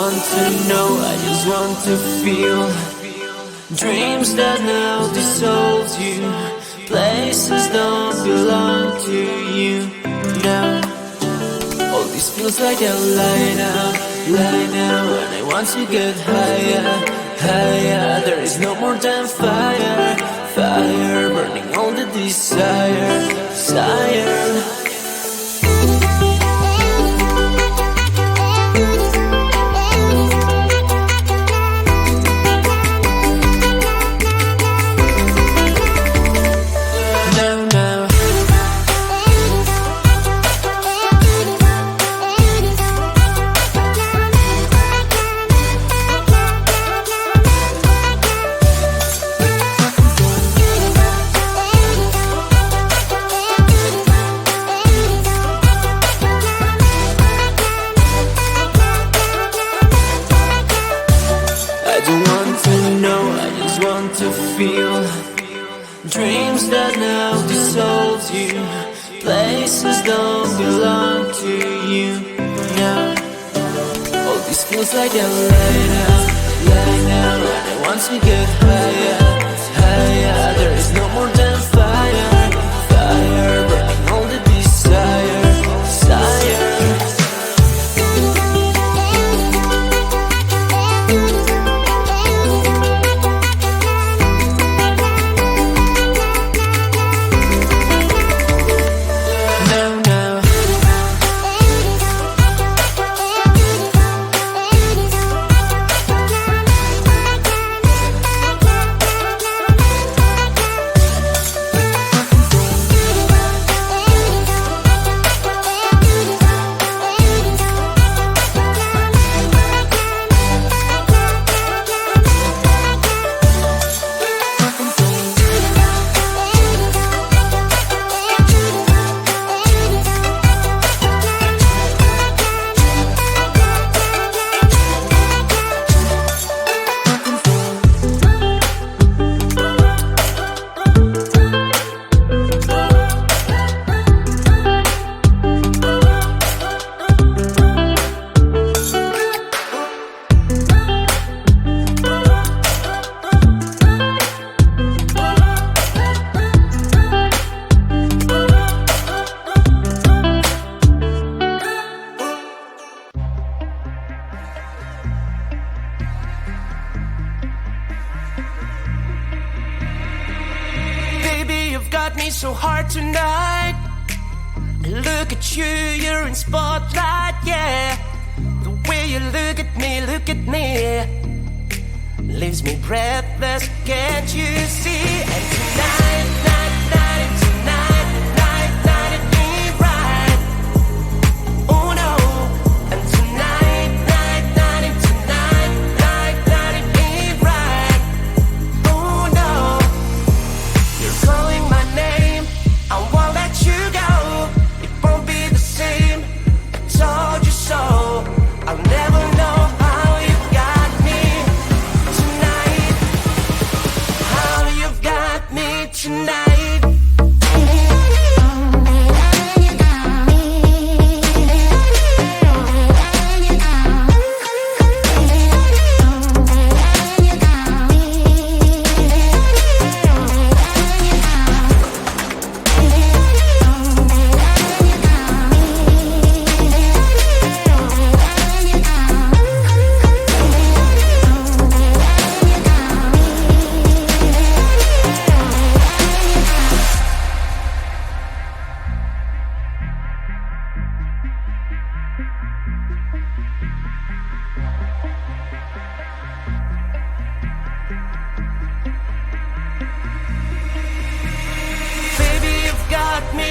want to know, I just want to feel dreams that now dissolve you. Places don't belong to you now. All this feels like a lie now, and I want to get higher, higher. There is no more than fire, fire, burning all the desire, desire. To feel dreams that now dissolve you. Places don't belong to you now. All this feels like a lie now, and I want to get higher, higher. There is no more than fire, fire, burning all the desire, desire. Got me so hard tonight. Look at you, you're in spotlight, yeah. The way you look at me, leaves me breathless, can't you see? And tonight, it ain't right. Oh no. And tonight, it ain't right. Oh no. You're calling my name, I won't let you go. It won't be the same, I told you so. I'll never know how you got me tonight. How you've got me tonight.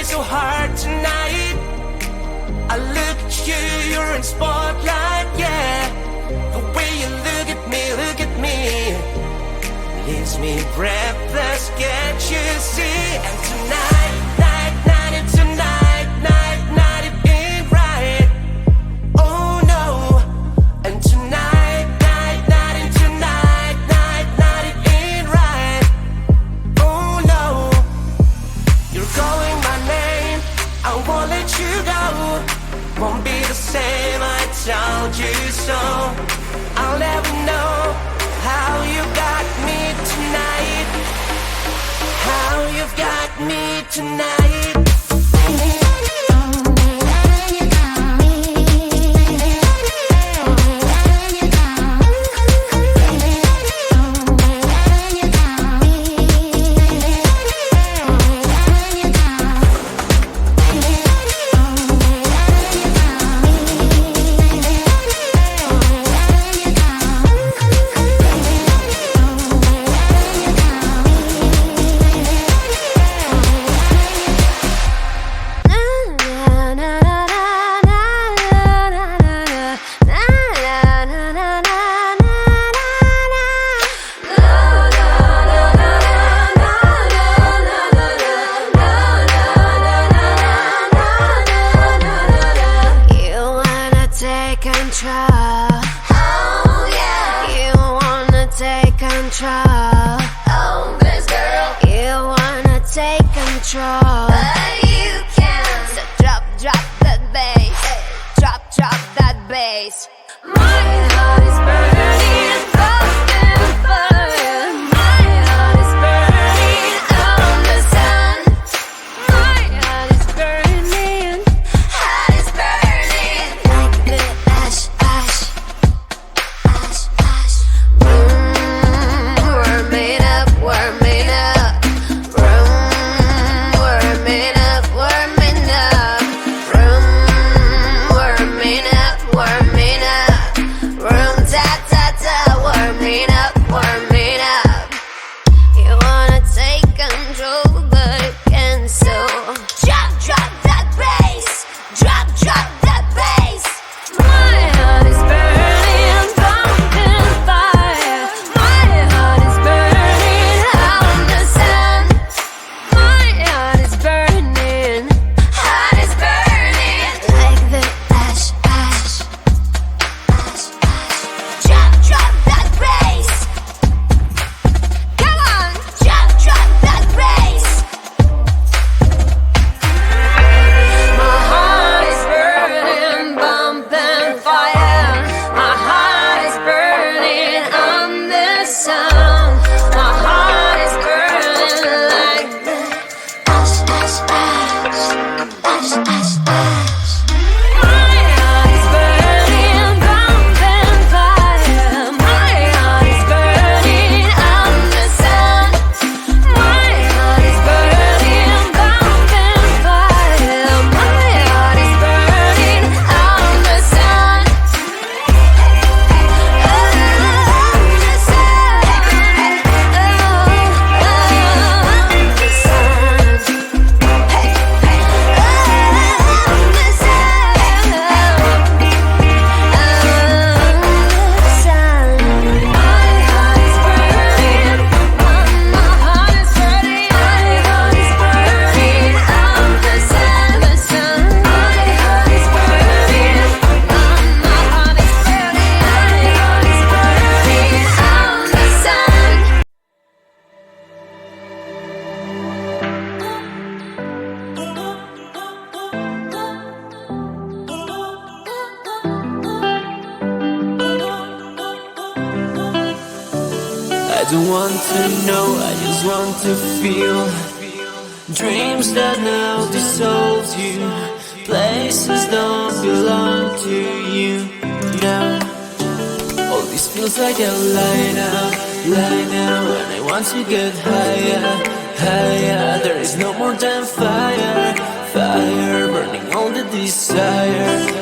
So hard tonight. I look at you, you're in spotlight, yeah. The way you look at me, leaves me breathless, can't you see? And tonight, it ain't right. Oh no. And tonight, it ain't right. Oh no. You're calling my name, I won't let you go. Won't be the same, I told you so. you've got me tonight. Oh yeah, you wanna take control. Oh, this girl, you wanna take control, but you can't. So drop that bass, drop that bass. My heart is burning, open fire. My heart is burning on the sun. My heart is burning, heart is burning like the ash. We're made up. We're made up. We're made up. We're made up. We're made up. We're made up. We're made up. We're made up. You wanna take control, but you can't. So drop that bass. Drop that bass. My heart is burning, pumping fire. My heart is burning on the sun. My heart is burning, heart is burning like the ash. Drop that bass. Come on, drop that bass. My heart is burning, bumping fire. My heart is burning on the sun. My heart is burning like the ash. My heart is burning, bumping fire. My heart is burning on the sun. My heart is burning, bumping fire. My heart is burning on the sun. I don't want to know, I just want to feel. Dreams that now dissolve you. Places don't belong to you now. All this feels like a lie now. And I want to get higher. There is no more than fire, burning all the desire.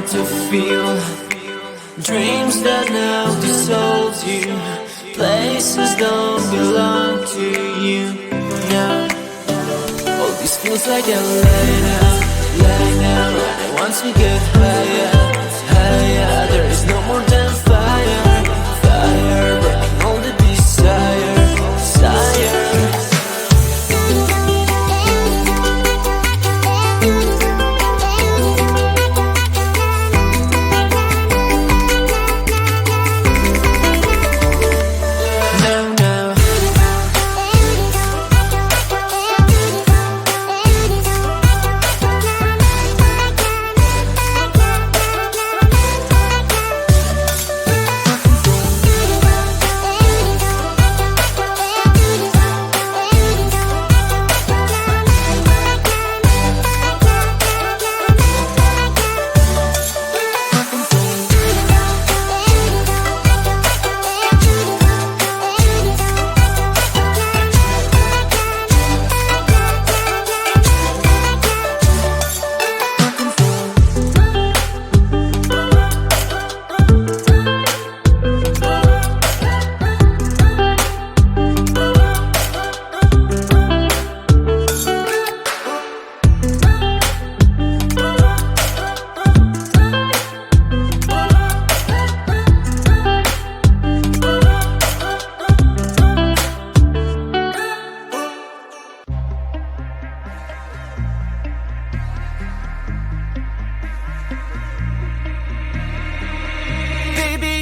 To feel dreams that now dissolve you. Places don't belong to you now. All this feels like a lie now. And I once we get higher, higher, there is no more than fire, fire, burning all the desire, desire.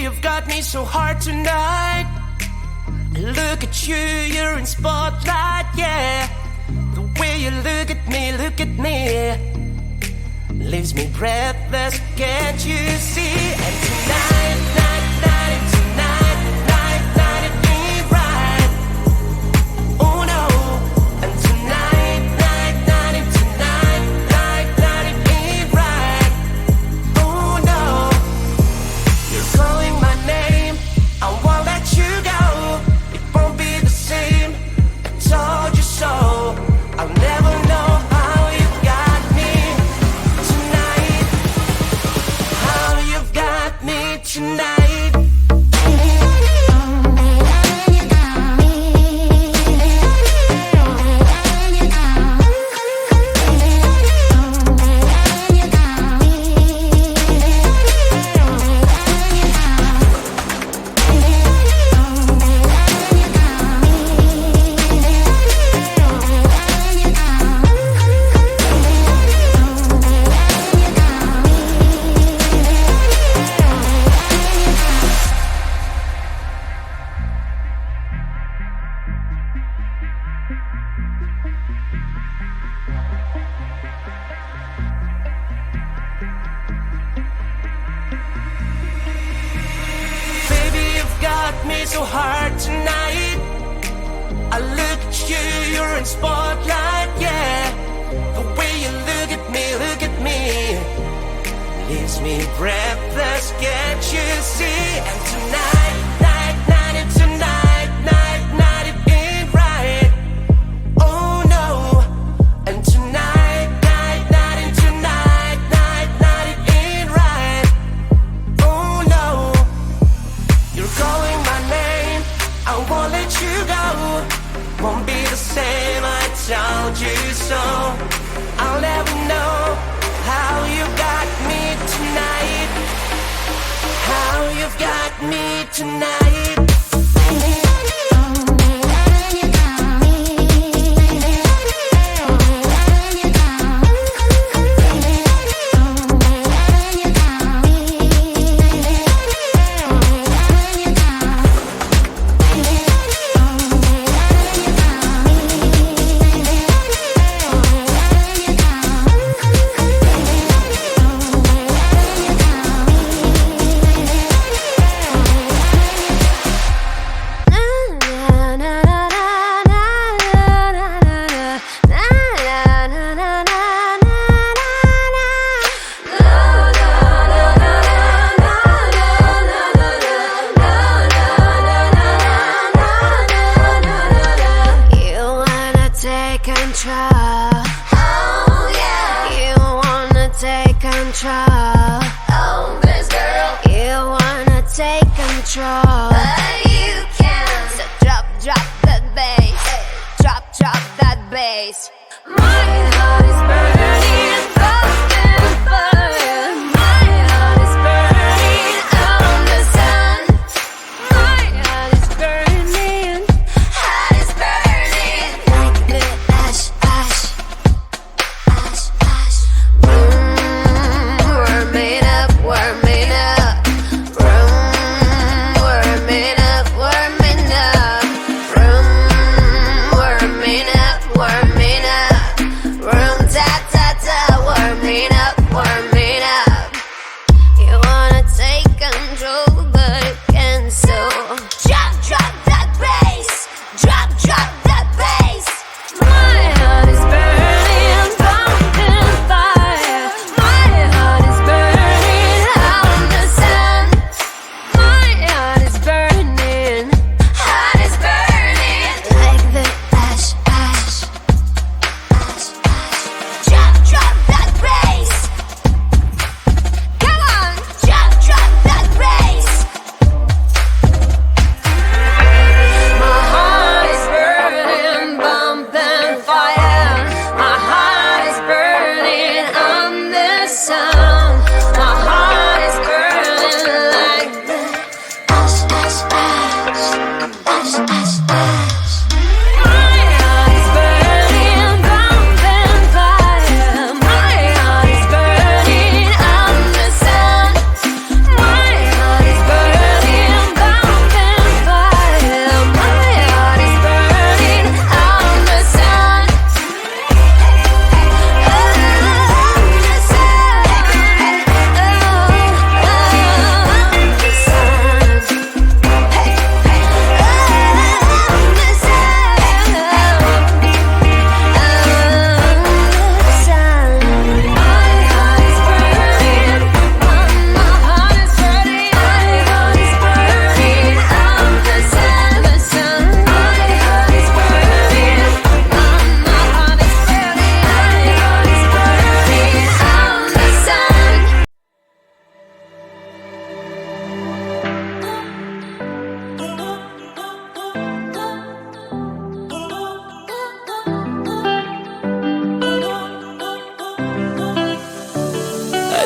You've got me so hard tonight. Look at you, you're in spotlight, yeah. The way you look at me, leaves me breathless, can't you see? And tonight, it ain't right. Oh no. And tonight, it ain't right. Oh no. You're calling my name, I won't let you go. It won't be the same, I told you so. I'll never know how you got me tonight. How you've got me tonight. Me so hard tonight. I look at you, you're in spotlight, yeah. The way you look at me, leaves me breathless, can't you see? And tonight, it ain't right. Oh no. And tonight, it ain't right. Oh no. You're calling my name, I won't let you go. Won't be the same, I told you so. I'll never know how you got me tonight. How you've got me tonight. Oh, this girl, you wanna take control, but you can't. So drop that bass, drop that bass. My heart is burning, it's broken,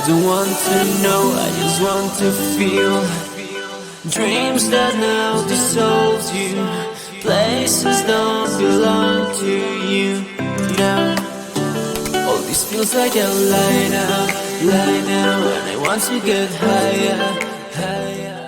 don't want to know, I just want to feel. Dreams that now dissolve you. Places don't belong to you now. All this feels like a lie now, and I want to get higher, higher.